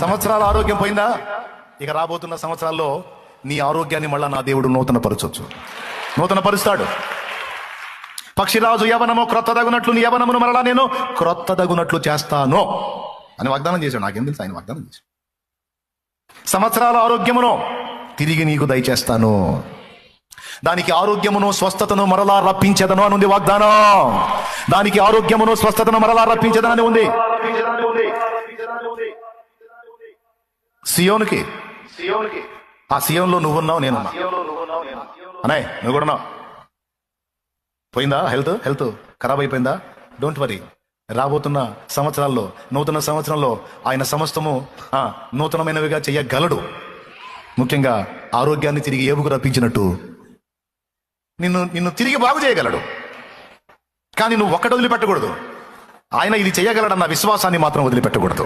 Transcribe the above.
సంవత్సరాల ఆరోగ్యం పోయిందా? ఇక రాబోతున్న సంవత్సరాల్లో నీ ఆరోగ్యాన్ని మళ్ళా నా దేవుడు నూతన పరుస్తాడు. పక్షిరాజు యవనము క్రొత్తదగునట్లు నీ యవనమును మరలా నేను క్రొత్తదగునట్లు చేస్తాను అని వాగ్దానం చేశాడు. నాకేం తెలుసు, ఆయన వాగ్దానం చేశాడు. సంవత్సరాల ఆరోగ్యమును తిరిగి నీకు దయచేస్తాను, దానికి ఆరోగ్యమును స్వస్థతను మరలా రప్పించేదను అని ఉంది వాగ్దానం. దానికి ఆరోగ్యమును స్వస్థతను మరలా రప్పించేదని ఉంది. సియోనుకి, ఆ సియోన్లో నువ్వున్నావు, నేనున్నా. అనే నువ్వు కూడా ఉన్నావు. పోయిందా హెల్త్ ఖరాబ్ అయిపోయిందా? Don't worry. రాబోతున్న సంవత్సరాల్లో, నూతన సంవత్సరంలో ఆయన సమస్తము నూతనమైనవిగా చెయ్యగలడు. ముఖ్యంగా ఆరోగ్యాన్ని తిరిగి ఏపుకు రప్పించినట్టు నిన్ను తిరిగి బాగు చేయగలడు. కానీ నువ్వు ఒక్కటి వదిలిపెట్టకూడదు. ఆయన ఇది చేయగలడన్న విశ్వాసాన్ని మాత్రం వదిలిపెట్టకూడదు.